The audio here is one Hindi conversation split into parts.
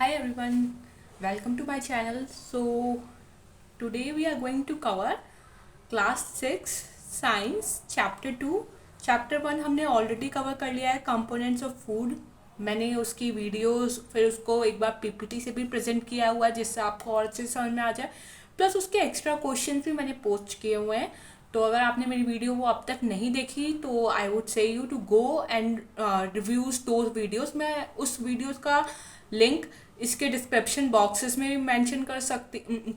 Hi everyone, welcome to my channel. So today we are going to cover class 6 science chapter 2. Chapter 1 हमने ऑलरेडी कवर कर लिया है, कंपोनेंट्स ऑफ फूड. मैंने उसकी वीडियोस फिर उसको एक बार पीपीटी से भी प्रेजेंट किया हुआ है जिससे आपको और अच्छे समझ में आ जाए. प्लस उसके एक्स्ट्रा क्वेश्चन भी मैंने पोस्ट किए हुए हैं. तो अगर आपने मेरी वीडियो वो अब तक नहीं देखी तो I would say you to go and reviews those videos. मैं उस वीडियोस का लिंक इसके डिस्क्रिप्शन बॉक्सेस में भी मेंशन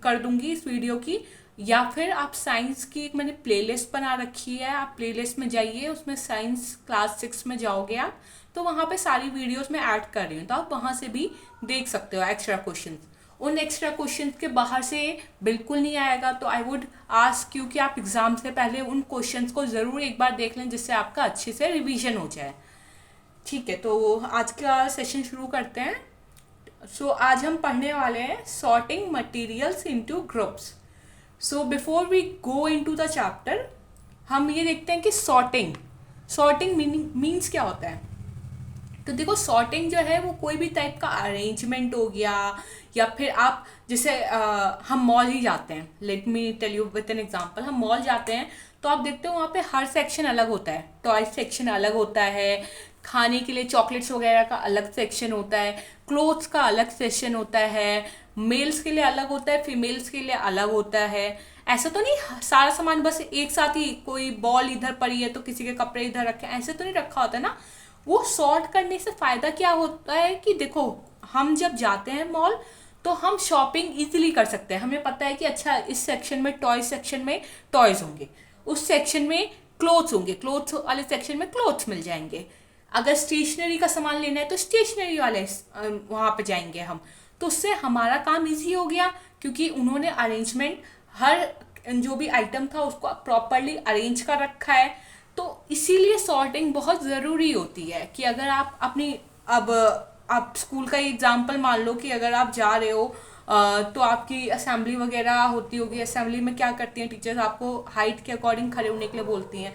कर दूंगी इस वीडियो की. या फिर आप साइंस की एक मैंने प्लेलिस्ट बना रखी है, आप प्लेलिस्ट में जाइए, उसमें साइंस क्लास 6 में जाओगे आप तो वहाँ पे सारी वीडियोस में ऐड कर रही हूँ, तो आप वहाँ से भी देख सकते हो एक्स्ट्रा क्वेश्चन. उन एक्स्ट्रा क्वेश्चन के बाहर से बिल्कुल नहीं आएगा, तो आई वुड आस्क यू कि आप एग्जाम से पहले उन क्वेश्चंस को ज़रूर एक बार देख लें जिससे आपका अच्छे से रिवीजन हो जाए. ठीक है, तो आज का सेशन शुरू करते हैं. आज हम पढ़ने वाले हैं sorting materials into groups. So before we go into the chapter हम ये देखते हैं कि सॉर्टिंग मीन्स क्या होता है. तो देखो, सॉर्टिंग जो है वो कोई भी टाइप का अरेंजमेंट हो गया, या फिर आप जैसे हम मॉल ही जाते हैं. Let me tell you with an example. हम मॉल जाते हैं तो आप देखते हो वहाँ पे हर सेक्शन अलग होता है. टॉय सेक्शन अलग होता है, खाने के लिए चॉकलेट्स वगैरह का अलग सेक्शन होता है, क्लोथ्स का अलग सेक्शन होता है, मेल्स के लिए अलग होता है, फीमेल्स के लिए अलग होता है. ऐसा तो नहीं सारा सामान बस एक साथ ही, कोई बॉल इधर पड़ी है तो किसी के कपड़े इधर रखे, ऐसे तो नहीं रखा होता ना. वो सॉर्ट करने से फ़ायदा क्या होता है कि देखो, हम जब जाते हैं मॉल तो हम शॉपिंग इजीली कर सकते हैं. हमें पता है कि अच्छा इस सेक्शन में टॉय सेक्शन में टॉयज होंगे, उस सेक्शन में क्लोथ्स होंगे, क्लोथ्स वाले सेक्शन में क्लोथ्स मिल जाएंगे. अगर स्टेशनरी का सामान लेना है तो स्टेशनरी वाले वहाँ पे जाएंगे हम. तो उससे हमारा काम इजी हो गया क्योंकि उन्होंने अरेंजमेंट हर जो भी आइटम था उसको प्रॉपरली अरेंज कर रखा है. तो इसीलिए सॉर्टिंग बहुत ज़रूरी होती है कि अगर आप अपनी अब आप स्कूल का एग्जांपल मान लो कि अगर आप जा रहे हो तो आपकी असेंबली वगैरह होती होगी. असेंबली में क्या करती हैं टीचर्स, आपको हाइट के अकॉर्डिंग खड़े होने के लिए बोलती हैं.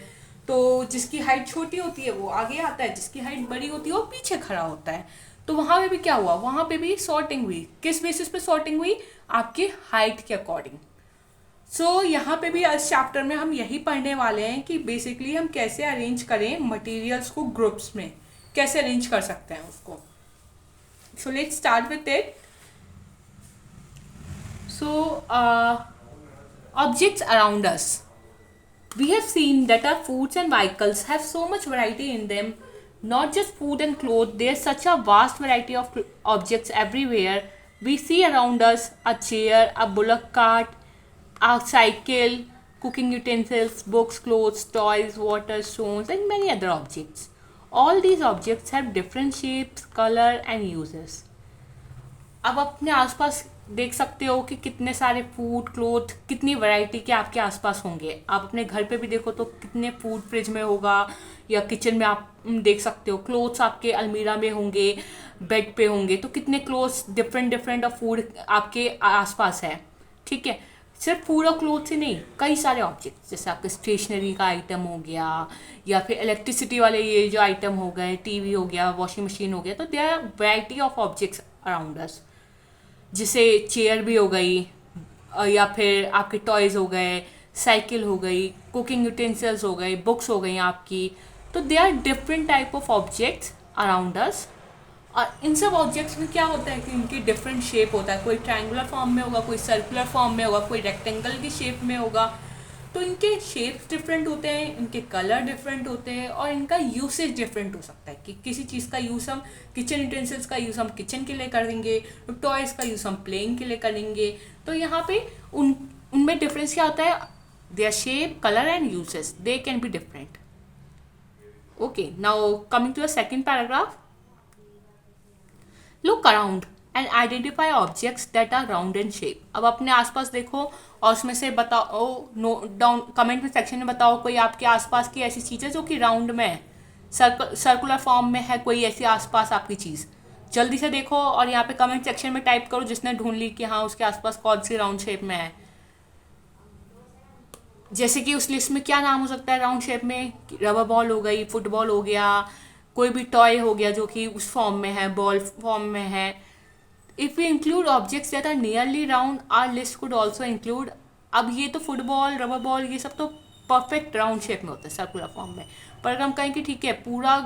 तो जिसकी हाइट छोटी होती है वो आगे आता है, जिसकी हाइट बड़ी होती है वो पीछे खड़ा होता है. तो वहाँ पे भी क्या हुआ, वहाँ पे भी सॉर्टिंग हुई. किस बेसिस पे सॉर्टिंग हुई? आपकी हाइट के अकॉर्डिंग. यहाँ पे भी इस चैप्टर में हम यही पढ़ने वाले हैं कि बेसिकली हम कैसे अरेंज करें मटेरियल्स को, ग्रुप्स में कैसे अरेंज कर सकते हैं उसको. So let's start with it. Objects around us. We have seen that our foods and vehicles have so much variety in them. Not just food and clothes, there's such a vast variety of objects everywhere. We see around us a chair, a bullock cart, a cycle, cooking utensils, books, clothes, toys, water, stones, and many other objects. All these objects have different shapes, color, and uses. अब अपने आसपास देख सकते हो कि कितने सारे फूड, क्लोथ, कितनी वैरायटी के आपके आसपास होंगे. आप अपने घर पे भी देखो तो कितने फूड फ्रिज में होगा, या किचन में आप देख सकते हो. क्लोथ्स आपके अलमीरा में होंगे, बेड पे होंगे, तो कितने क्लोथ्स डिफरेंट ऑफ फूड आपके आसपास है. ठीक है, सिर्फ फूड और क्लोथ्स ही नहीं, कई सारे ऑब्जेक्ट्स जैसे आपके स्टेशनरी का आइटम हो गया, या फिर इलेक्ट्रिसिटी वाले ये जो आइटम हो गए, टीवी हो गया, वॉशिंग मशीन हो गया. तो there are variety of objects around us. जैसे चेयर भी हो गई, या फिर आपके टॉयज़ हो गए, साइकिल हो गई, कुकिंग यूटेंसिल्स हो गए, बुक्स हो गई आपकी. तो they are different type of objects around us. और इन सब ऑब्जेक्ट्स में क्या होता है कि इनकी डिफरेंट शेप होता है. कोई ट्रायंगुलर फॉर्म में होगा, कोई सर्कुलर फॉर्म में होगा, कोई रेक्टेंगल की शेप में होगा. तो इनके शेप्स डिफरेंट होते हैं, इनके कलर डिफरेंट होते हैं, और इनका यूसेज डिफरेंट हो सकता है कि किसी चीज़ का यूज़ हम किचन यूटेंसिल्स का यूज़ हम किचन के लिए करेंगे, तो टॉयज़ का यूज़ हम प्लेइंग के लिए करेंगे. तो यहाँ पे उनमें डिफरेंस क्या होता है? Their shape, colour and usage, they can be different. Okay, now coming to the second paragraph. Look around and identify objects that are round in shape. अब अपने आसपास देखो और उसमें से बताओ, नोट डाउन कमेंट में सेक्शन में बताओ कोई आपके आसपास की ऐसी चीज़ है जो कि राउंड में है, सर्कुलर फॉर्म में है, कोई ऐसी आसपास आपकी चीज़. जल्दी से देखो और यहाँ पे कमेंट सेक्शन में टाइप करो जिसने ढूंढ ली कि हाँ उसके आसपास कौन सी राउंड शेप में है. जैसे कि उस लिस्ट में क्या नाम हो सकता है राउंड शेप में? रबर बॉल हो गई, फुटबॉल हो गया, कोई भी टॉय हो गया जो कि उस फॉर्म में है, बॉल फॉर्म में है. If we include objects that are nearly round our list could also include, अब ये तो फुटबॉल, रबर बॉल, ये सब तो परफेक्ट राउंड शेप में होता है, सर्कुलर फॉर्म में। पर अगर हम कहें कि ठीक है पूरा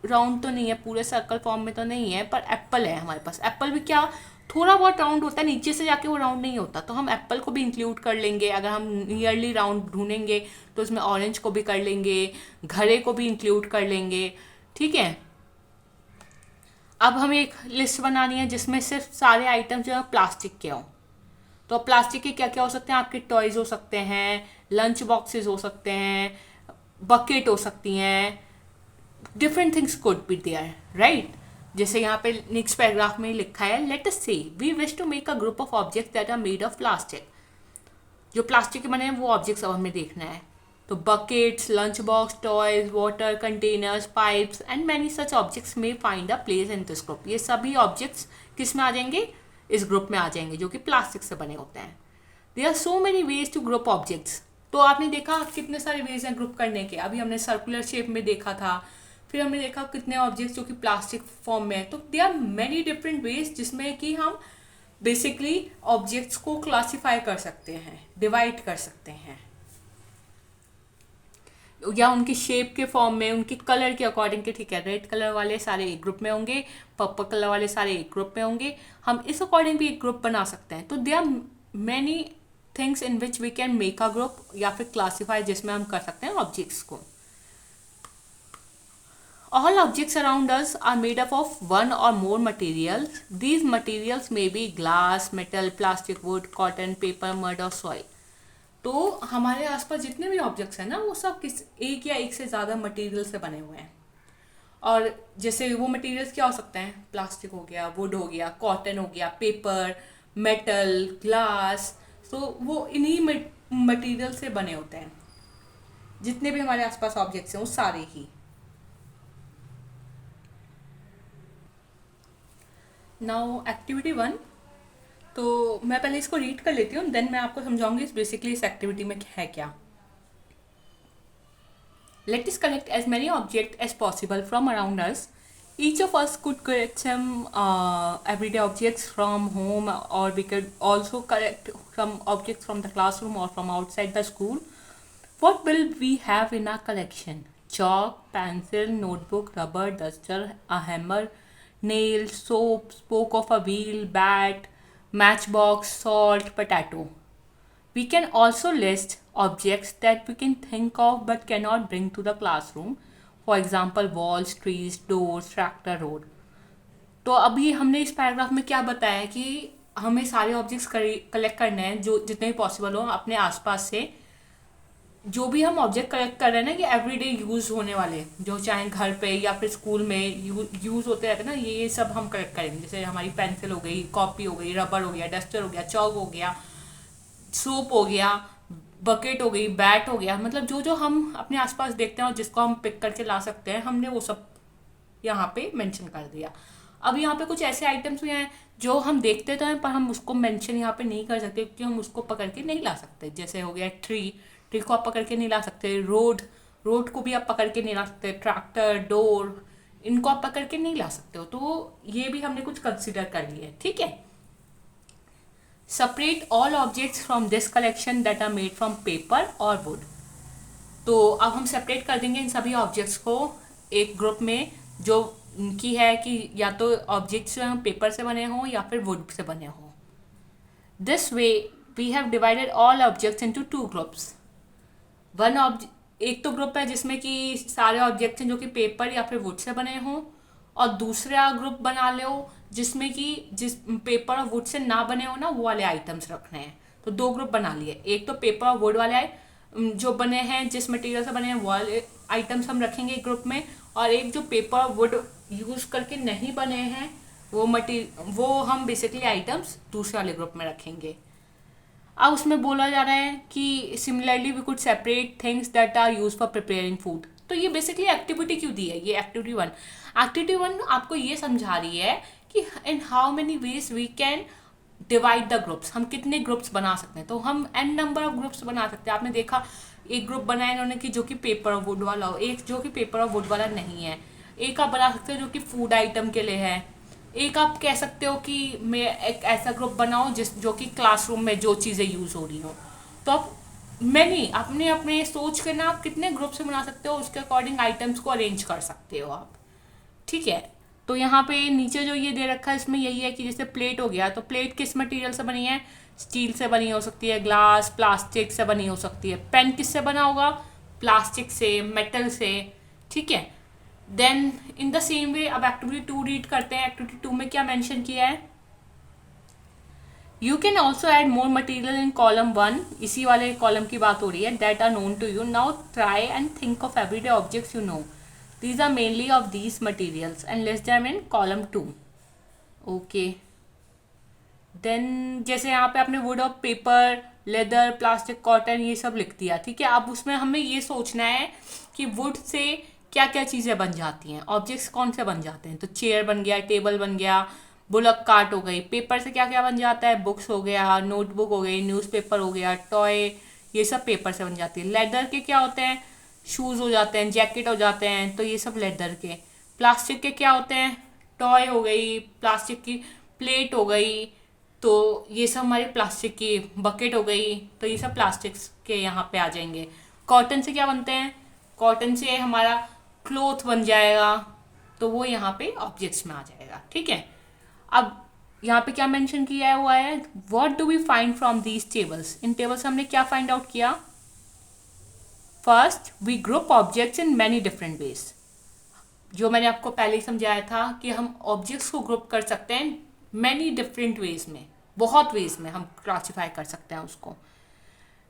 राउंड तो नहीं है, पूरे सर्कल फॉर्म में तो नहीं है, पर एप्पल है हमारे पास, एप्पल भी क्या थोड़ा बहुत राउंड होता है, नीचे से जाके वो राउंड नहीं होता, तो हम एप्पल को भी इंक्लूड कर लेंगे। अगर हम नियरली राउंड ढूंढेंगे तो उसमें ऑरेंज को भी कर लेंगे, घड़े को भी इंक्लूड कर लेंगे, ठीक है। अब हमें एक लिस्ट बनानी है जिसमें सिर्फ सारे आइटम जो है प्लास्टिक के हों। तो प्लास्टिक के क्या क्या हो सकते हैं, आपके टॉयज हो सकते हैं, लंच बॉक्सेस हो सकते हैं, बकेट हो सकती हैं, different things could be there, right. जैसे यहाँ पे नेक्स्ट पैराग्राफ में लिखा है, let us say we wish to make a group of objects that are made of plastic. जो प्लास्टिक के बने हैं वो ऑब्जेक्ट्स अब हमें देखना है। तो buckets, lunch box, toys, water containers, pipes and many such objects में find a place in this group. ये सभी ऑब्जेक्ट्स किस में आ जाएंगे, इस ग्रुप में आ जाएंगे, जो कि प्लास्टिक से बने होते हैं। There are so many ways to group objects. तो आपने देखा कितने सारे वेज हैं ग्रुप करने के। अभी हमने सर्कुलर शेप में देखा था, फिर हमने देखा कितने ऑब्जेक्ट्स जो कि प्लास्टिक फॉर्म में है। तो they are many different ways जिसमें कि हम बेसिकली ऑब्जेक्ट्स को क्लासीफाई कर सकते हैं, डिवाइड कर सकते हैं, या उनकी शेप के फॉर्म में, उनके कलर के अकॉर्डिंग के, ठीक है रेड कलर वाले सारे एक ग्रुप में होंगे, पर्पल कलर वाले सारे एक ग्रुप में होंगे, हम इस अकॉर्डिंग भी एक ग्रुप बना सकते हैं। तो they are many things in which we can make a group, या फिर क्लासीफाई, जिसमें हम कर सकते हैं ऑब्जेक्ट्स को। All objects around us are made up of one or more materials. These materials may be glass, metal, plastic, wood, cotton, paper, mud or soil. तो हमारे आसपास जितने भी ऑब्जेक्ट्स हैं ना, वो सब किस एक या एक से ज़्यादा मटेरियल से बने हुए हैं। और जैसे वो मटेरियल्स क्या हो सकते हैं, प्लास्टिक हो गया, वुड हो गया, कॉटन हो गया, पेपर, मेटल, ग्लास, तो वो इन्हीं मटेरियल से बने होते हैं। जितने भी हमारे आसपास ऑब्जेक्ट्स हैं वो सारे ही। नाउ एक्टिविटी 1, तो मैं पहले इसको रीड कर लेती हूँ, देन मैं आपको समझाऊंगी इस बेसिकली इस एक्टिविटी में है क्या। Let us collect as many objects as possible from around us. Each of us could collect some everyday objects from home, or we could also collect some objects from the classroom or from outside the school. What will we have in our collection? Chalk, pencil, notebook, rubber, duster, a hammer, nail, soap, spoke of a wheel, bat, matchbox, salt, potato. We can also list objects that we can think of but cannot bring to the classroom. For example, walls, trees, doors, tractor, road. तो अभी हमने इस पैराग्राफ में क्या बताया है कि हमें सारे ऑब्जेक्ट्स कलेक्ट करने हैं जो जितने भी पॉसिबल हो अपने आसपास से। जो भी हम ऑब्जेक्ट कलेक्ट कर रहे हैं ना, कि एवरीडे यूज होने वाले, जो चाहे घर पे या फिर स्कूल में यूज होते रहते हैं ना, ये सब हम कलेक्ट करेंगे। जैसे हमारी पेंसिल हो गई, कॉपी हो गई, रबर हो गया, डस्टर हो गया, चॉक हो गया, सोप हो गया, बकेट हो गई, बैट हो गया, मतलब जो जो हम अपने आसपास देखते हैं और जिसको हम पिक करके ला सकते हैं, हमने वो सब यहाँ पे मेंशन कर दिया। अब यहाँ पे कुछ ऐसे आइटम्स भी हैं जो हम देखते तो हैं पर हम उसको मेंशन यहाँ पे नहीं कर सकते क्योंकि हम उसको पकड़ के नहीं ला सकते। जैसे हो गया ट्री, ट्री को आप पकड़ के नहीं ला सकते, रोड, रोड को भी आप पकड़ के नहीं ला सकते, ट्रैक्टर, डोर, इनको आप पकड़ के नहीं ला सकते हो। तो ये भी हमने कुछ कंसिडर कर लिया है, ठीक है। Separate all objects from this collection that are made from paper और वुड। तो अब हम सेपरेट कर देंगे इन सभी ऑब्जेक्ट्स को एक ग्रुप में, जो की है कि या तो ऑब्जेक्ट्स पेपर से बने हों या फिर वुड से बने हों। This way we have divided all objects into 2 groups. एक तो ग्रुप है जिसमें कि सारे ऑब्जेक्ट्स हैं जो कि पेपर या फिर वुड से बने हों, और दूसरा ग्रुप बना लो जिसमें कि जिस पेपर और वुड से ना बने हो ना, वो वाले आइटम्स रखने हैं। तो 2 ग्रुप बना लिए, एक तो पेपर और वुड वाले जो बने हैं, जिस मटेरियल से बने हैं वो वाले आइटम्स हम रखेंगे एक ग्रुप में, और एक जो पेपर और वुड यूज़ करके नहीं बने हैं वो हम बेसिकली आइटम्स दूसरे वाले ग्रुप में रखेंगे। अब उसमें बोला जा रहा है कि similarly we could separate things that are use for preparing food. तो ये बेसिकली एक्टिविटी क्यों दी है, ये एक्टिविटी 1। एक्टिविटी 1 आपको ये समझा रही है कि in how many ways we can divide the groups, हम कितने ग्रुप्स बना सकते हैं। तो हम n नंबर ऑफ ग्रुप्स बना सकते हैं। आपने देखा एक ग्रुप बनाया इन्होंने कि जो कि पेपर और वुड वाला हो, एक जो कि पेपर और वुड वाला नहीं है, एक आप बना सकते हो जो कि फूड आइटम के लिए है, एक आप कह सकते हो कि मैं एक ऐसा ग्रुप बनाओ जो कि क्लासरूम में जो चीज़ें यूज़ हो रही हो। तो आप मैनी अपने अपने सोच के ना आप कितने ग्रुप से बना सकते हो, उसके अकॉर्डिंग आइटम्स को अरेंज कर सकते हो आप। ठीक है। तो यहाँ पे नीचे जो ये दे रखा है इसमें यही है कि जैसे प्लेट हो गया, तो प्लेट किस मटेरियल से बनी है? स्टील से बनी हो सकती है, ग्लास प्लास्टिक से बनी हो सकती है। पेन किससे बना होगा? प्लास्टिक से, मेटल से। ठीक है। Then in the same way अब एक्टिविटी 2 रीड करते हैं। एक्टिविटी 2 में क्या मेंशन किया है? You can also add more material in column 1, इसी वाले कॉलम की बात हो रही है, that are known to you. Now try and think of everyday objects you know, these are mainly of these materials and list them in column 2. Okay. Then जैसे यहाँ पे आपने wood of paper, leather, plastic, cotton ये सब लिख दिया। ठीक है। अब उसमें हमें ये सोचना है कि वुड से क्या क्या चीज़ें बन जाती हैं, ऑब्जेक्ट्स कौन से बन जाते हैं। तो चेयर बन गया, टेबल बन गया, बुलक कार्ट हो गई। पेपर से क्या क्या बन जाता है? बुक्स हो गया, नोटबुक हो गई, न्यूज़पेपर हो गया, टॉय, ये सब पेपर से बन जाती है। लेदर के क्या होते हैं? शूज़ हो जाते हैं, जैकेट हो जाते हैं, तो ये सब लेदर के। प्लास्टिक के क्या होते हैं? टॉय हो गई, प्लास्टिक की प्लेट हो गई, तो ये सब हमारी प्लास्टिक की बकेट हो गई, तो ये सब प्लास्टिक्स के यहाँ पे आ जाएंगे। कॉटन से क्या बनते हैं? कॉटन से हमारा क्लोथ बन जाएगा, तो वो यहाँ पे ऑब्जेक्ट्स में आ जाएगा। ठीक है। अब यहाँ पे क्या मेंशन किया हुआ है? What do we find from these tables, इन टेबल से हमने क्या फाइंड आउट किया? First we group objects in many different ways, जो मैंने आपको पहले ही समझाया था कि हम ऑब्जेक्ट्स को ग्रुप कर सकते हैं मैनी डिफरेंट वेज में, बहुत वेज में हम क्लासीफाई कर सकते हैं उसको।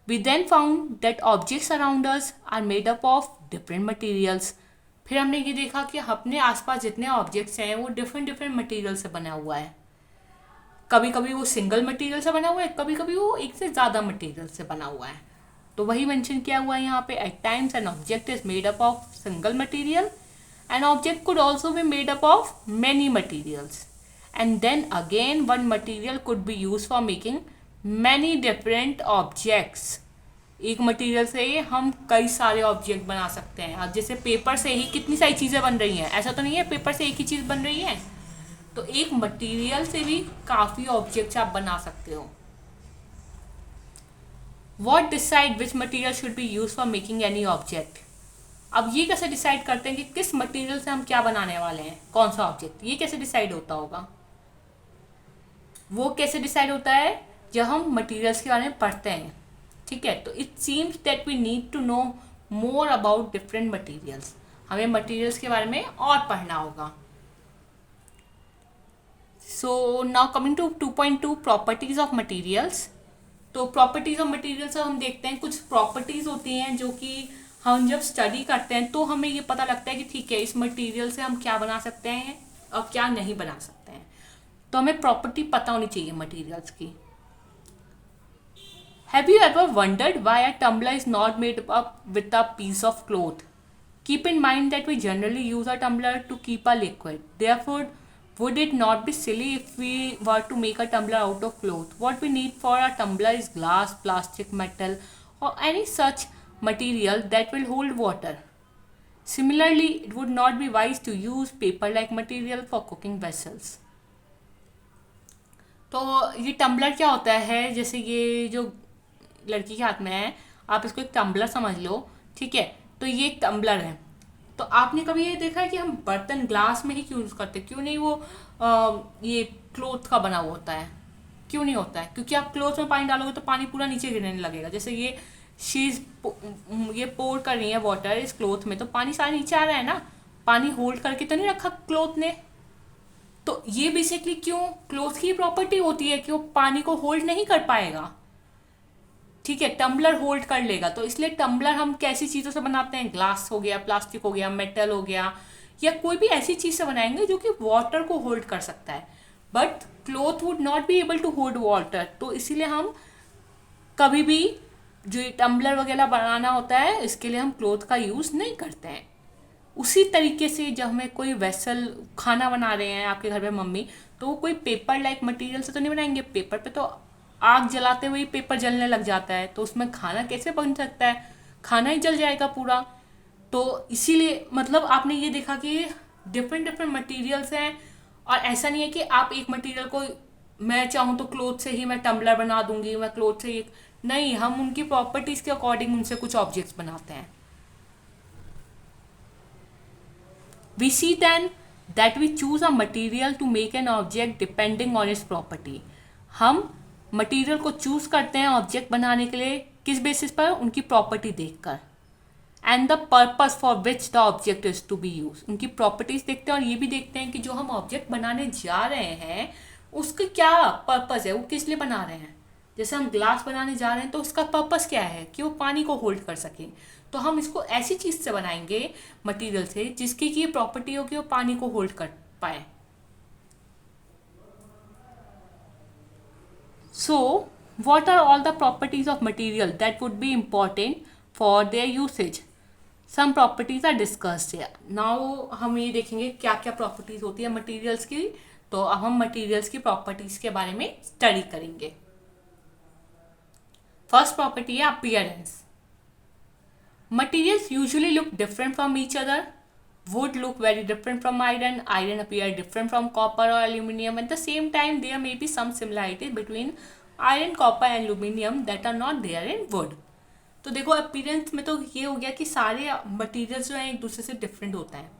We then found that objects around us are made up of different materials, फिर हमने ये देखा कि अपने आसपास जितने ऑब्जेक्ट्स हैं वो डिफरेंट डिफरेंट मटेरियल से बना हुआ है। कभी कभी वो सिंगल मटेरियल से बना हुआ है, कभी कभी वो एक से ज़्यादा मटेरियल से बना हुआ है। तो वही मेंशन किया हुआ है यहाँ पे, at times an object is made up of single material, an object could also be made up of many materials, and then again one material could be use for making many different objects. एक मटेरियल से हम कई सारे ऑब्जेक्ट बना सकते हैं। अब जैसे पेपर से ही कितनी सारी चीज़ें बन रही हैं, ऐसा तो नहीं है पेपर से एक ही चीज़ बन रही है, तो एक मटेरियल से भी काफ़ी ऑब्जेक्ट्स आप बना सकते हो। What decide which material should be used for making any object? अब ये कैसे डिसाइड करते हैं कि किस मटेरियल से हम क्या बनाने वाले हैं, कौन सा ऑब्जेक्ट, ये कैसे डिसाइड होता होगा? वो कैसे डिसाइड होता है? जब हम मटेरियल्स के बारे में पढ़ते हैं। ठीक है। तो it seems that we need to know more about different materials, हमें मटेरियल्स के बारे में और पढ़ना होगा। So now coming to 2.2 properties of materials. तो प्रॉपर्टीज ऑफ मटेरियल से हम देखते हैं कुछ प्रॉपर्टीज होती हैं जो कि हम जब स्टडी करते हैं तो हमें ये पता लगता है कि ठीक है इस मटेरियल से हम क्या बना सकते हैं और क्या नहीं बना सकते हैं। तो हमें प्रॉपर्टी पता होनी चाहिए मटेरियल्स की। Have you ever wondered why a tumbler is not made up with a piece of cloth? Keep in mind that we generally use a tumbler to keep a liquid. Therefore, would it not be silly if we were to make a tumbler out of cloth? What we need for a tumbler is glass, plastic, metal, or any such material that will hold water. Similarly, it would not be wise to use paper-like material for cooking vessels. तो ये टम्बलर क्या होता है? जैसे ये जो लड़की के हाथ में है, आप इसको एक टम्बलर समझ लो। ठीक है। तो ये एक टम्बलर है। तो आपने कभी ये देखा है कि हम बर्तन ग्लास में ही क्यों यूज़ करते हैं? क्यों नहीं वो ये क्लोथ का बना हुआ होता है? क्यों नहीं होता है? क्योंकि आप क्लोथ में पानी डालोगे तो पानी पूरा नीचे गिरने लगेगा। जैसे ये शीज ये पोर कर रही है वाटर इस क्लोथ में, तो पानी सारा नीचे आ रहा है ना, पानी होल्ड करके तो नहीं रखा क्लोथ ने। तो ये बेसिकली क्यों क्लोथ की प्रॉपर्टी होती है कि वो पानी को होल्ड नहीं कर पाएगा। ठीक है। टम्बलर होल्ड कर लेगा, तो इसलिए टम्बलर हम कैसी चीज़ों से बनाते हैं? ग्लास हो गया, प्लास्टिक हो गया, मेटल हो गया, या कोई भी ऐसी चीज़ से बनाएंगे जो कि वाटर को होल्ड कर सकता है। But cloth would not be able to hold water, तो इसीलिए हम कभी भी जो टम्बलर वगैरह बनाना होता है इसके लिए हम क्लोथ का यूज़ नहीं करते हैं। उसी तरीके से जब हमें कोई वेसल खाना बना रहे हैं आपके घर में मम्मी, तो वो कोई पेपर लाइक मटेरियल से तो नहीं बनाएंगे। पेपर पे तो आग जलाते हुए पेपर जलने लग जाता है, तो उसमें खाना कैसे बन सकता है? खाना ही जल जाएगा पूरा। तो इसीलिए मतलब आपने ये देखा कि डिफरेंट डिफरेंट मटेरियल्स हैं और ऐसा नहीं है कि आप एक मटेरियल को, मैं चाहूँ तो क्लोथ से ही मैं टम्बलर बना दूंगी, मैं क्लोथ से ही, नहीं, हम उनकी प्रॉपर्टीज के अकॉर्डिंग उनसे कुछ ऑब्जेक्ट्स बनाते हैं. We see then that we choose a material to make an object depending on its property. हम मटेरियल को चूज करते हैं ऑब्जेक्ट बनाने के लिए किस बेसिस पर, उनकी प्रॉपर्टी देखकर. And the purpose for which the object is to be use, उनकी प्रॉपर्टीज देखते हैं और ये भी देखते हैं कि जो हम ऑब्जेक्ट बनाने जा रहे हैं उसका क्या पर्पस है, वो किस लिए बना रहे हैं. जैसे हम ग्लास बनाने जा रहे हैं तो उसका पर्पस क्या है कि वो पानी को होल्ड कर सके. तो हम इसको ऐसी चीज से बनाएंगे मटेरियल से जिसकी की प्रॉपर्टी हो कि वो पानी को होल्ड कर पाए. सो what are all the properties of material that would be important for their usage? Some properties are discussed here. Now हम ये देखेंगे क्या क्या प्रॉपर्टीज होती है मटेरियल्स की. तो अब हम मटेरियल्स की प्रॉपर्टीज के बारे में स्टडी करेंगे. फर्स्ट प्रॉपर्टी है appearance. Materials usually look different from each other. Wood look very different from iron. Iron appear different from copper or aluminium. At the same time, there may be some similarities between iron, copper and aluminium that are not there in wood. तो देखो अपीयरेंस में तो ये हो गया कि सारे मटेरियल्स जो हैं एक दूसरे से डिफरेंट होता है.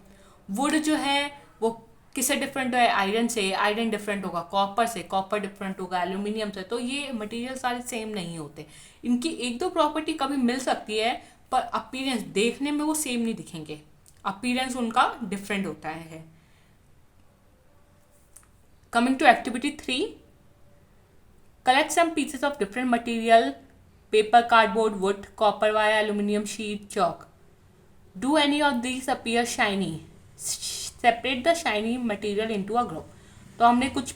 वुड जो है वो किससे डिफरेंट है, आयरन से. आयरन डिफरेंट होगा कॉपर से, कॉपर डिफरेंट होगा एल्यूमिनियम से. तो ये मटेरियल सारे सेम नहीं होते. इनकी एक दो प्रॉपर्टी कभी मिल सकती है पर अपीयरेंस देखने में वो सेम नहीं दिखेंगे. अपीयरेंस उनका डिफरेंट होता है. Coming to activity 3, collect some pieces of different material, paper, cardboard, wood, copper wire, aluminium sheet, chalk. Do any of these appear shiny? Separate the shiny material into a group. तो हमने कुछ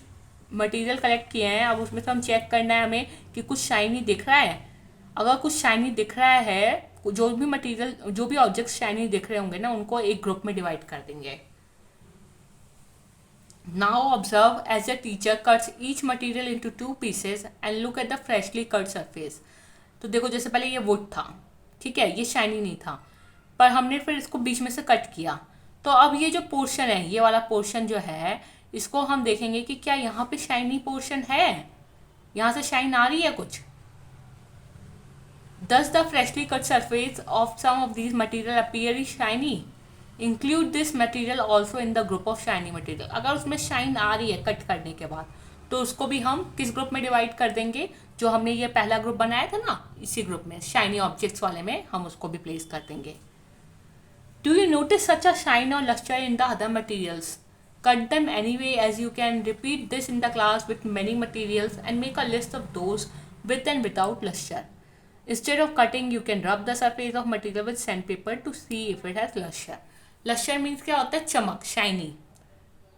मटेरियल कलेक्ट किए हैं, अब उसमें से हम चेक करना है हमें कि कुछ शाइनी दिख रहा है. अगर कुछ शाइनी दिख रहा है, जो भी मटेरियल, जो भी ऑब्जेक्ट शाइनी दिख रहे होंगे ना, उनको एक ग्रुप में डिवाइड कर देंगे. Now observe as a teacher cuts each material into 2 pieces and look at the freshly cut surface. तो देखो जैसे पहले ये वुड था, ठीक है, ये शाइनी नहीं था, पर हमने फिर इसको बीच में से कट किया. तो अब ये जो पोर्शन है, ये वाला पोर्शन जो है, इसको हम देखेंगे कि क्या यहाँ पे शाइनी पोर्शन है, यहाँ से शाइन आ रही है कुछ. Does the freshly cut surface of some of these material appear shiny? Include this material also in the group of shiny material. अगर उसमें शाइन आ रही है कट करने के बाद तो उसको भी हम किस ग्रुप में डिवाइड कर देंगे, जो हमने ये पहला ग्रुप बनाया था ना, इसी ग्रुप में शाइनी ऑब्जेक्ट्स वाले में हम उसको भी प्लेस कर देंगे. Do you notice such a shine or luster in the other materials? Cut them anyway as you can. Repeat this in the class with many materials and make a list of those with and without luster. Instead of cutting, you can rub the surface of material with sandpaper to see if it has luster. Luster means क्या होता है, चमक, shiny.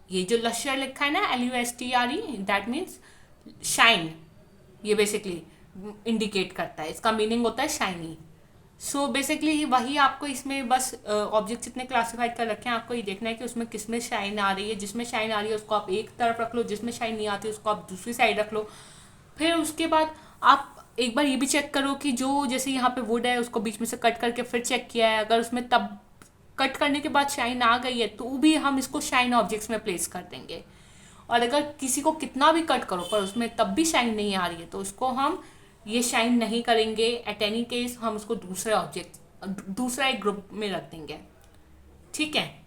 ये जो luster लिखा है ना, LUSTRE, that means shine. ये basically indicate करता है, इसका meaning होता है shiny. So basically वही आपको इसमें बस ऑब्जेक्ट्स इतने क्लासिफाइड कर रखे हैं, आपको ये देखना है कि उसमें किसमें शाइन आ रही है. जिसमें शाइन आ रही है उसको आप एक तरफ रख लो, जिसमें शाइन नहीं आती उसको आप दूसरी साइड रख लो. फिर उसके बाद आप एक बार ये भी चेक करो कि जो जैसे यहाँ पे वुड है उसको बीच में से कट करके फिर चेक किया है, अगर उसमें तब कट करने के बाद शाइन आ गई है तो भी हम इसको शाइन ऑब्जेक्ट्स में प्लेस कर देंगे. और अगर किसी को कितना भी कट करो पर उसमें तब भी शाइन नहीं आ रही है तो उसको हम ये शाइन नहीं करेंगे. एट एनी केस हम उसको दूसरे ऑब्जेक्ट, दूसरा एक ग्रुप में रख देंगे. ठीक है.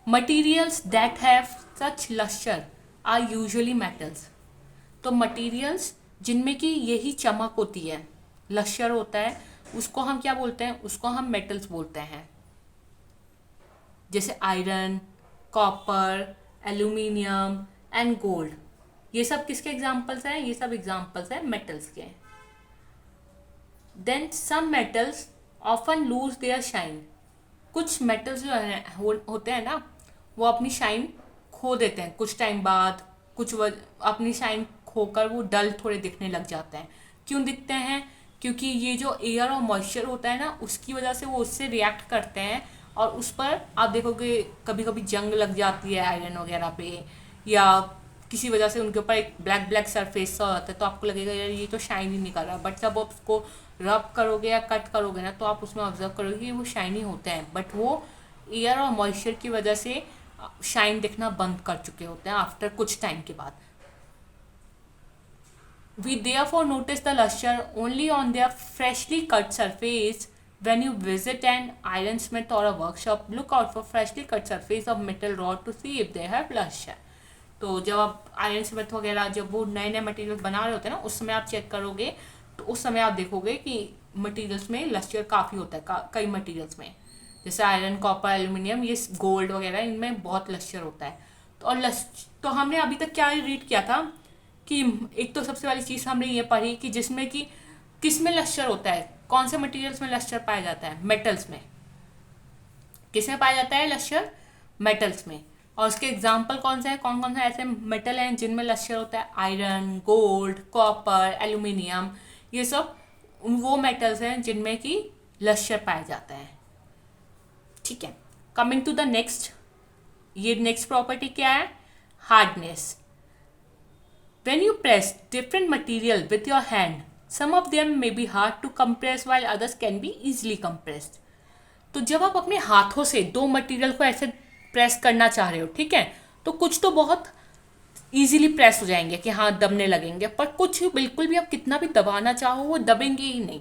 Materials that have such lustre are usually metals. तो मटेरियल्स जिनमें कि यही चमक होती है, लश्यर होता है, उसको हम क्या बोलते हैं, उसको हम मेटल्स बोलते हैं. जैसे iron, copper, aluminium and gold. ये सब किसके एग्जाम्पल्स हैं, ये सब एग्जाम्पल्स हैं मेटल्स के. Then some metals often lose their shine. कुछ मेटल्स जो है होते हैं ना, वो अपनी शाइन खो देते हैं कुछ टाइम बाद. कुछ अपनी शाइन खोकर वो डल थोड़े दिखने लग जाते हैं. क्यों दिखते हैं, क्योंकि ये जो एयर और मॉइस्चर होता है ना, उसकी वजह से वो उससे रिएक्ट करते हैं और उस पर आप देखोगे कभी कभी जंग लग जाती है आयरन वगैरह पे, या किसी वजह से उनके ऊपर एक ब्लैक ब्लैक सरफेस सा होता है तो आपको लगेगा यार ये तो शाइन ही नहीं कर रहा. बट जब आप उसको रब करोगे या कट करोगे ना तो आप उसमें ऑब्जर्व करोगे कि वो शाइनी होते हैं, बट वो एयर और मॉइस्चर की वजह से शाइन दिखना बंद कर चुके होते हैं आफ्टर कुछ टाइम के बाद. We therefore notice the luster only on their freshly cut surface. When you visit an ironsmith or a workshop, look out for freshly cut surface of metal rod to see if they have luster. तो जब आप आयरन स्मिथ वगैरह जब वो नए नए मटेरियल बना रहे होते हैं ना, उस समय आप चेक करोगे तो उस समय आप देखोगे कि मटेरियल्स में लस्टर काफ़ी होता है. कई मटेरियल्स में जैसे आयरन, कॉपर, एल्यूमिनियम, ये गोल्ड वगैरह, इनमें बहुत लस्टर होता है. तो और तो हमने अभी तक क्या रीड किया था कि एक तो सबसे वाली चीज़ हमने ये पढ़ी कि जिसमें कि किस में लस्टर होता है, कौन से मटेरियल्स में लस्टर पाया जाता है, मेटल्स में. किस में पाया जाता है लस्टर? मेटल्स में. और उसके एग्जाम्पल कौन से हैं, कौन कौन से ऐसे मेटल हैं जिनमें लस्टर होता है? आयरन, गोल्ड, कॉपर, एल्यूमिनियम, ये सब वो मेटल्स हैं जिनमें कि लस्टर पाया जाता है. ठीक है. कमिंग टू द नेक्स्ट, ये नेक्स्ट प्रॉपर्टी क्या है? Hardness. When you press different material with your hand, some of them may be hard to compress while others can be easily compressed. तो जब आप अपने हाथों से दो मटेरियल को ऐसे प्रेस करना चाह रहे हो, ठीक है, तो कुछ तो बहुत इजीली प्रेस हो जाएंगे कि हाँ दबने लगेंगे, पर कुछ बिल्कुल भी आप कितना भी दबाना चाहो वो दबेंगे ही नहीं.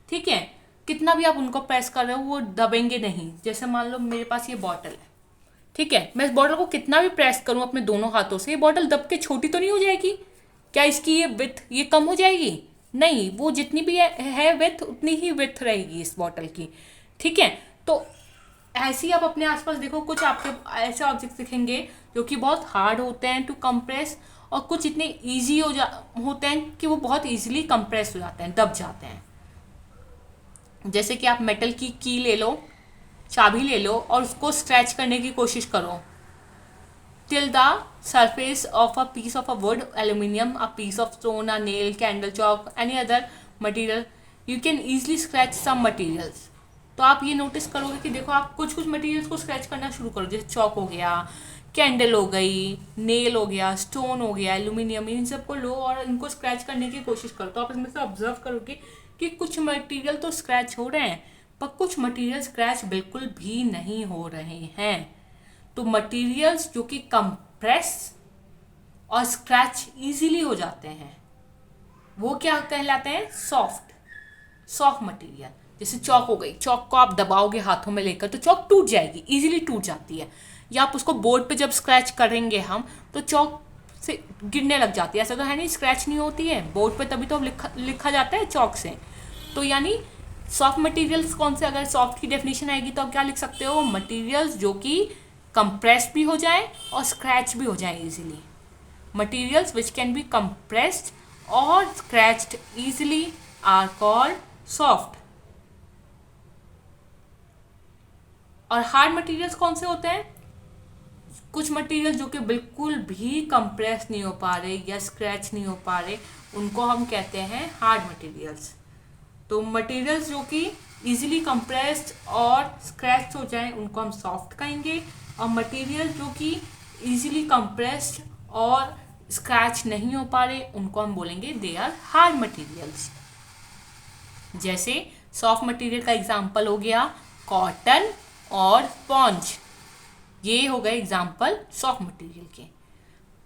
ठीक है, कितना भी आप उनको प्रेस कर रहे हो वो दबेंगे नहीं. जैसे मान लो मेरे पास ये बॉटल है, ठीक है, मैं इस बॉटल को कितना भी प्रेस करूं अपने दोनों हाथों से, ये बॉटल दब के छोटी तो नहीं हो जाएगी? क्या इसकी ये विथ ये कम हो जाएगी? नहीं, वो जितनी भी है विथ उतनी ही विथ रहेगी इस बॉटल की. ठीक है. तो ऐसे ही आप अपने आसपास देखो, कुछ आपके ऐसे ऑब्जेक्ट्स दिखेंगे जो कि बहुत हार्ड होते हैं टू कंप्रेस, और कुछ इतने ईजी होते हैं कि वो बहुत ईजिली कंप्रेस हो जाते हैं, दब जाते हैं. जैसे कि आप मेटल की ले लो, चाबी ले लो और उसको स्क्रैच करने की कोशिश करो. Till the surface of a piece of a wood, aluminium, a piece of stone, a nail, candle chalk, any other material, you can easily scratch some materials. तो आप ये नोटिस करोगे कि देखो आप कुछ कुछ मटेरियल्स को स्क्रैच करना शुरू करो. जैसे चॉक हो गया, कैंडल हो गई, नेल हो गया, स्टोन हो गया, एल्यूमिनियम, इन सबको लो और इनको स्क्रैच करने की कोशिश करो. तो आप इसमें से ऑब्जर्व करोगे कि कुछ मटेरियल तो स्क्रैच हो रहे हैं, पर कुछ मटेरियल स्क्रैच बिल्कुल भी नहीं हो रहे हैं. तो मटेरियल्स जो कि कंप्रेस और स्क्रैच इजीली हो जाते हैं वो क्या कहलाते हैं? Soft material. जैसे चॉक हो गई, चॉक को आप दबाओगे हाथों में लेकर तो चॉक टूट जाएगी, इजीली टूट जाती है. या आप उसको बोर्ड पे जब स्क्रैच करेंगे हम तो चॉक से गिरने लग जाती है. ऐसा तो है नहीं स्क्रैच नहीं होती है बोर्ड पे, तभी तो लिखा जाता है चॉक से. तो यानी सॉफ्ट मटेरियल्स कौन से? अगर सॉफ्ट की डेफिनेशन आएगी तो आप क्या लिख सकते हो? मटेरियल्स जो कि कंप्रेस भी हो जाए और स्क्रैच भी हो जाए easily. Materials which can be compressed और scratched easily are called soft. और हार्ड मटेरियल्स कौन से होते हैं? कुछ मटेरियल जो कि बिल्कुल भी कंप्रेस नहीं हो पा रहे या स्क्रैच नहीं हो पा रहे, उनको हम कहते हैं हार्ड मटेरियल्स. तो मटेरियल्स जो कि इजीली कंप्रेस्ड और स्क्रैच हो जाएं उनको हम सॉफ्ट कहेंगे, और मटेरियल जो कि इजीली कंप्रेस्ड और स्क्रैच नहीं हो पा रहे उनको हम बोलेंगे दे आर हार्ड मटेरियल्स. जैसे सॉफ्ट मटेरियल का एग्जांपल हो गया कॉटन और स्पॉन्ज, ये हो गए एग्जांपल सॉफ्ट मटेरियल के.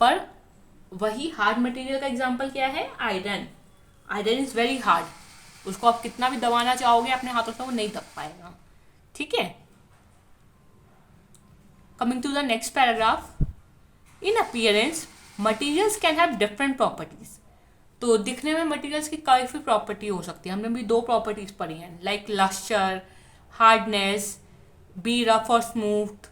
पर वही हार्ड मटेरियल का एग्जांपल क्या है? Iron. Iron is very hard, उसको आप कितना भी दबाना चाहोगे अपने हाथों से वो नहीं दब पाएगा. ठीक है. Coming to the next paragraph. In appearance materials can have different properties. तो दिखने में मटेरियल्स की काफ़ी प्रॉपर्टी हो सकती है. हमने भी दो प्रॉपर्टीज पढ़ी हैं, like lustre, hardness, be rough और smooth.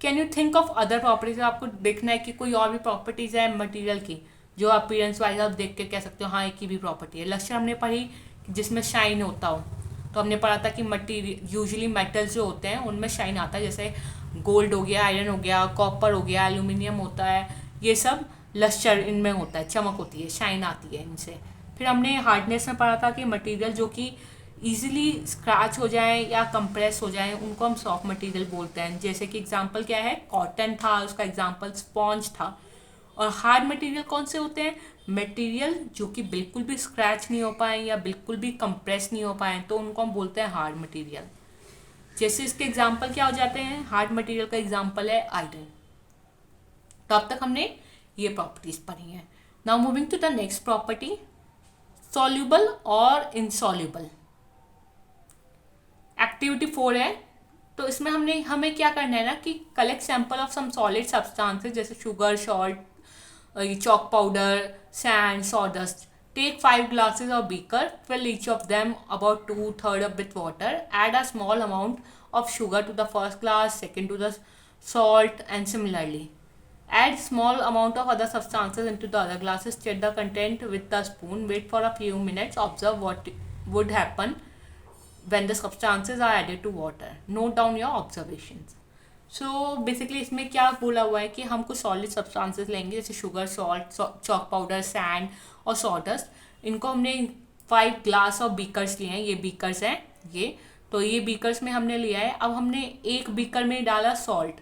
Can you think of other properties? आपको देखना है कि कोई और भी प्रॉपर्टीज है मटेरियल की जो अपीयरेंस वाइज आप देख के कह सकते हो हाँ एक की भी प्रॉपर्टी है. लस्टर हमने पढ़ी जिसमें शाइन होता हो, तो हमने पढ़ा था कि मटीरियल यूजुअली मेटल्स जो होते हैं उनमें शाइन आता है. जैसे गोल्ड हो गया, आयरन हो गया, कॉपर हो गया, एल्यूमिनियम होता है, ये सब लस्टर इनमें होता है, चमक होती है, शाइन आती है इनसे. फिर हमने हार्डनेस में पढ़ा था कि मटेरियल जो कि ईजिली स्क्रैच हो जाए या कंप्रेस हो जाए उनको हम सॉफ्ट मटेरियल बोलते हैं. जैसे कि एग्जांपल क्या है? कॉटन था, उसका एग्जांपल स्पॉन्ज था. और हार्ड मटेरियल कौन से होते हैं? मटेरियल जो कि बिल्कुल भी स्क्रैच नहीं हो पाए या बिल्कुल भी कंप्रेस नहीं हो पाए, तो उनको हम बोलते हैं हार्ड मटेरियल. जैसे इसके एग्जाम्पल क्या हो जाते हैं, हार्ड मटेरियल का एग्जाम्पल है आयरन। तो अब तक हमने ये प्रॉपर्टीज पढ़ी हैं। Now moving to the next property, soluble और इनसॉल्यूबल। एक्टिविटी 4 है। तो इसमें हमें क्या करना है ना कि collect sample of some solid substances जैसे sugar, salt, chalk powder, sand, sawdust. Take 5 glasses or beaker, fill each of them about 2/3 with water. Add a small amount of sugar to the first glass, second to the salt, and similarly. Add small amount of other substances into the other glasses. Check the content with the spoon. Wait for a few minutes. Observe what would happen when the substances are added to water. Note down your observations. So basically इसमें क्या बोला हुआ है कि हम कुछ सॉलिड सब्सटेंसेस लेंगे जैसे sugar, salt, chalk powder, sand और सॉडस्ट। इनको हमने 5 ग्लास और बीकर्स लिए हैं, ये बीकर्स हैं ये। तो ये बीकर्स में हमने लिया है। अब हमने एक बीकर में डाला सॉल्ट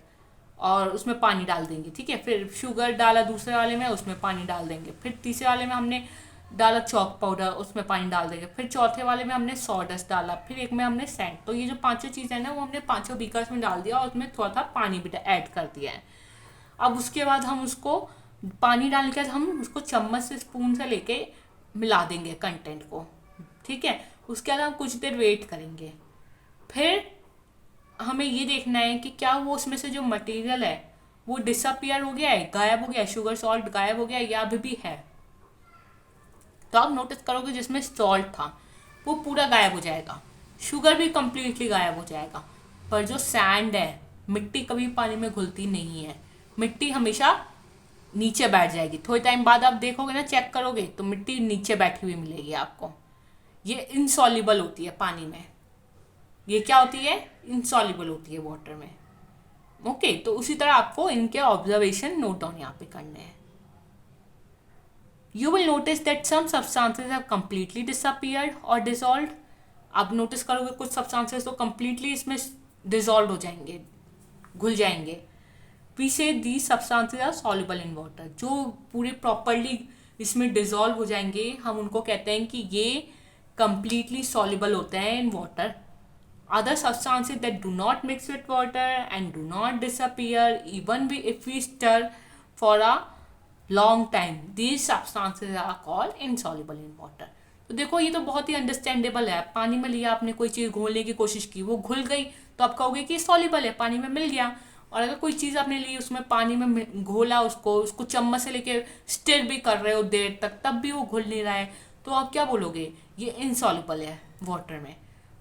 और उसमें पानी डाल देंगे, ठीक है। फिर शुगर डाला दूसरे वाले में, उसमें पानी डाल देंगे। फिर तीसरे वाले में हमने डाला चॉक पाउडर, उसमें पानी डाल देंगे। फिर चौथे वाले में हमने सॉडस्ट डाला, फिर एक में हमने सैंड। तो ये जो पांचों चीज़ें हैं ना वो हमने पांचों बीकर्स में डाल दिया और उसमें थोड़ा सा पानी भी ऐड कर दिया है। अब उसके बाद हम उसको पानी डाल के हम उसको चम्मच से, स्पून से लेके मिला देंगे कंटेंट को, ठीक है। उसके बाद हम कुछ देर वेट करेंगे। फिर हमें ये देखना है कि क्या वो उसमें से जो मटेरियल है वो डिसअपियर हो गया है, गायब हो गया है, शुगर सॉल्ट गायब हो गया है या अभी भी है। तो आप नोटिस करोगे जिसमें सॉल्ट था वो पूरा गायब हो जाएगा, शुगर भी कंप्लीटली गायब हो जाएगा। पर जो सैंड है, मिट्टी कभी पानी में घुलती नहीं है, मिट्टी हमेशा नीचे बैठ जाएगी। थोड़े टाइम बाद आप देखोगे ना, चेक करोगे तो मिट्टी नीचे बैठी हुई मिलेगी आपको। ये इनसॉल्युबल होती है पानी में। ये क्या होती है? इनसॉल्युबल होती है वाटर में। ओके, तो उसी तरह आपको इनके ऑब्जर्वेशन नोट डाउन यहाँ पे करने हैं। You will notice that some substances have completely disappeared or dissolved. आप नोटिस करोगे कुछ substances तो completely इसमें dissolved हो जाएंगे, घुल जाएंगे। We say these substances are soluble in water. जो पूरे properly इसमें dissolve हो जाएंगे, हम उनको कहते हैं कि ये completely soluble होते हैं in water. Other substances that do not mix with water and do not disappear even if we stir for a long time, these substances are called insoluble in water. तो देखो ये तो बहुत ही अंडरस्टैंडेबल है। पानी में लिया आपने, कोई चीज़ घोलने की कोशिश की, वो घुल गई तो आप कहोगे कि सॉल्युबल है, पानी में मिल गया। और अगर कोई चीज़ आपने ली, उसमें पानी में घोला, उसको चम्मच से लेके स्टिर भी कर रहे हो देर तक, तब भी वो घुल नहीं रहा है, तो आप क्या बोलोगे? ये इनसॉल्युबल है वाटर में।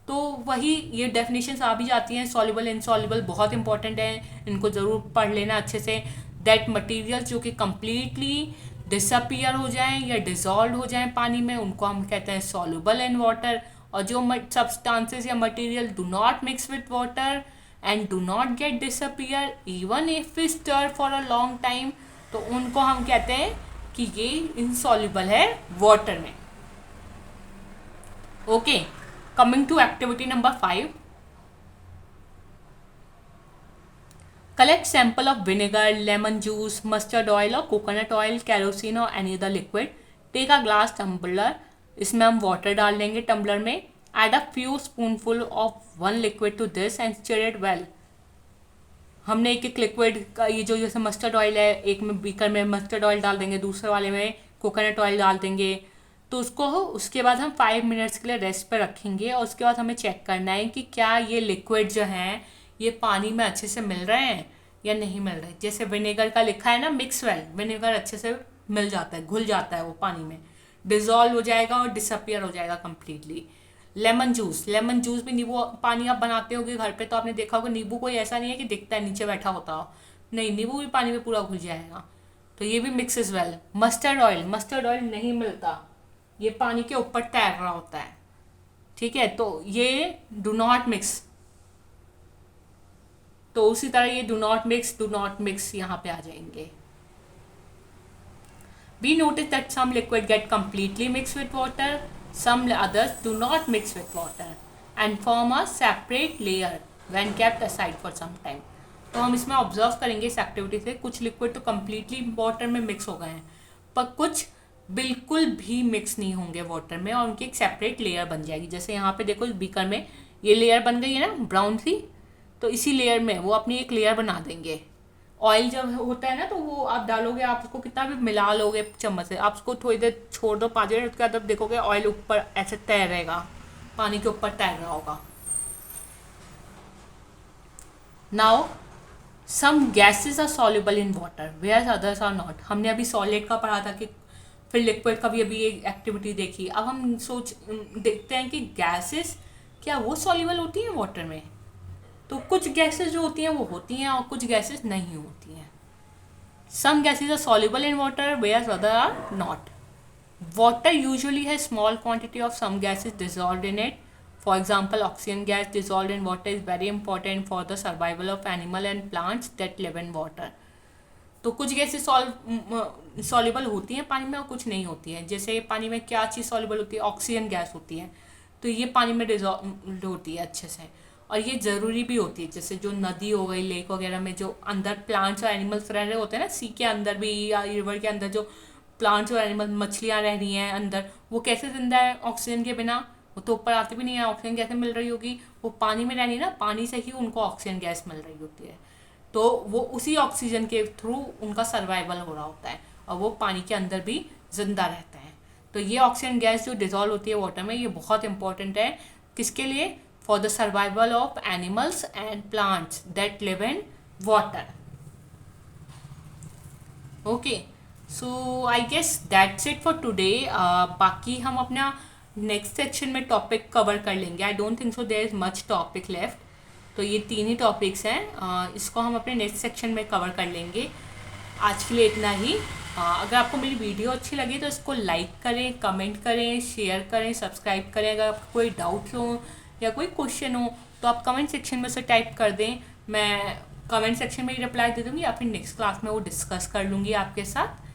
तो वही ये डेफिनेशंस आ भी जाती हैं। सॉल्युबल, इनसॉल्युबल बहुत इंपॉर्टेंट है, इनको ज़रूर पढ़ लेना अच्छे से। दैट मटीरियल जो कि कम्प्लीटली डिसअपियर हो जाएं या डिजॉल्व हो जाएं पानी में, उनको हम कहते हैं सॉल्युबल इन वाटर। और जो सब्सटेंसेस या material do not mix with water and do not get disappear even if we stir for a long time, तो उनको हम कहते हैं कि ये इनसॉल्युबल है वाटर में। Okay, coming to activity number 5, collect sample of vinegar, lemon juice, mustard oil or coconut oil, kerosene or any other liquid. Take a glass tumbler, इसमें हम water डाल देंगे tumbler में. Add a few spoonful of one liquid to this and stir it well. हमने एक एक लिक्विड का, ये जो जैसे मस्टर्ड ऑयल है, एक में बीकर में मस्टर्ड ऑयल डाल देंगे, दूसरे वाले में कोकोनट ऑयल डाल देंगे। तो उसके बाद हम 5 मिनट्स के लिए रेस्ट पे रखेंगे और उसके बाद हमें चेक करना है कि क्या ये लिक्विड जो हैं ये पानी में अच्छे से मिल रहे हैं या नहीं मिल रहे। जैसे विनेगर का लिखा है ना, मिक्स वेल, विनेगर अच्छे से मिल जाता है, घुल जाता है, वो पानी में डिजॉल्व हो जाएगा और डिसअपियर हो जाएगा कम्प्लीटली। लेमन जूस भी, नींबू पानी आप बनाते होगे घर पे तो आपने देखा होगा, नींबू कोई ऐसा नहीं है कि दिखता है नीचे बैठा होता हो, नहीं, नींबू भी पानी में पूरा घुल जाएगा, तो ये भी mix is well. Mustard oil नहीं मिलता, ये पानी के ऊपर तैर रहा होता है, ठीक है, तो ये डू नॉट मिक्स। तो उसी तरह ये डू नॉट मिक्स यहाँ पे आ जाएंगे। We notice that some liquid get completely mixed with water, some others do not mix with water and form a separate layer when kept aside for some time. तो हम इसमें ऑब्जर्व करेंगे इस एक्टिविटी से, कुछ लिक्विड तो कम्प्लीटली वाटर में मिक्स हो गए हैं, पर कुछ बिल्कुल भी मिक्स नहीं होंगे वाटर में और उनकी एक सेपरेट लेयर बन जाएगी। जैसे यहाँ पे देखो इस बीकर में ये लेयर बन गई है ना ब्राउन सी, तो इसी लेयर में वो अपनी एक लेयर बना देंगे। ऑयल जब होता है ना तो वो आप डालोगे, आप उसको कितना भी मिला लोगे चम्मच से, आप उसको थोड़ी देर छोड़ दो 5 मिनट, उसके बाद आप देखोगे ऑयल ऊपर ऐसे तैरेगा, पानी के ऊपर तैर रहा होगा। Now some gases are soluble in water where others are not. हमने अभी सॉलिड का पढ़ा था कि फिर लिक्विड का भी अभी एक एक्टिविटी देखी। अब हम देखते हैं कि गैसेस क्या वो सॉल्युबल होती हैं वाटर में। तो कुछ गैसेस जो होती हैं वो होती हैं और कुछ गैसेस नहीं होती हैं। Some gases are soluble in water where other are not. Water usually has small quantity of some gases dissolved in it. For example, oxygen gas dissolved in water is very important for the survival of animal and plants that live in water. तो कुछ गैसेस सॉल्युबल होती हैं पानी में और कुछ नहीं होती हैं। जैसे पानी में क्या चीज़ सॉल्युबल होती है, ऑक्सीजन गैस होती है, तो ये पानी में डिजॉल्व होती है अच्छे से, और ये ज़रूरी भी होती है। जैसे जो नदी हो गई, लेक वगैरह में जो अंदर प्लांट्स और एनिमल्स रह रहे होते हैं ना, सी के अंदर भी या रिवर के अंदर जो प्लांट्स और एनिमल मछलियाँ रह रही हैं अंदर, वो कैसे जिंदा है ऑक्सीजन के बिना? वो तो ऊपर आती भी नहीं है, ऑक्सीजन कैसे मिल रही होगी? वो पानी में रहनी है ना, पानी से ही उनको ऑक्सीजन गैस मिल रही होती है। तो वो उसी ऑक्सीजन के थ्रू उनका सर्वाइवल हो रहा होता है और वो पानी के अंदर भी जिंदा रहते हैं। तो ये ऑक्सीजन गैस जो डिजॉल्व होती है वाटर में, ये बहुत इंपॉर्टेंट है। किसके लिए? For the survival of animals and plants that live in water. Okay, so I guess that's it for today. बाकी हम अपना नेक्स्ट सेक्शन में टॉपिक कवर कर लेंगे। I don't think so there is much topic left. तो ये 3 ही टॉपिक्स हैं, इसको हम अपने नेक्स्ट सेक्शन में कवर कर लेंगे। आज के लिए इतना ही। अगर आपको मेरी वीडियो अच्छी लगी तो इसको लाइक करें, कमेंट करें, शेयर करें, सब्सक्राइब करें। अगर आपको कोई डाउट्स हो या कोई क्वेश्चन हो तो आप कमेंट सेक्शन में उसे टाइप कर दें, मैं कमेंट सेक्शन में ही रिप्लाई दे दूँगी या फिर नेक्स्ट क्लास में वो डिस्कस कर लूँगी आपके साथ।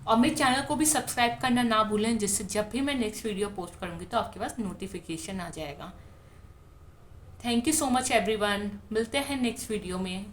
और मेरे चैनल को भी सब्सक्राइब करना ना भूलें, जिससे जब भी मैं नेक्स्ट वीडियो पोस्ट करूँगी तो आपके पास नोटिफिकेशन आ जाएगा। Thank you so much everyone, मिलते हैं नेक्स्ट वीडियो में।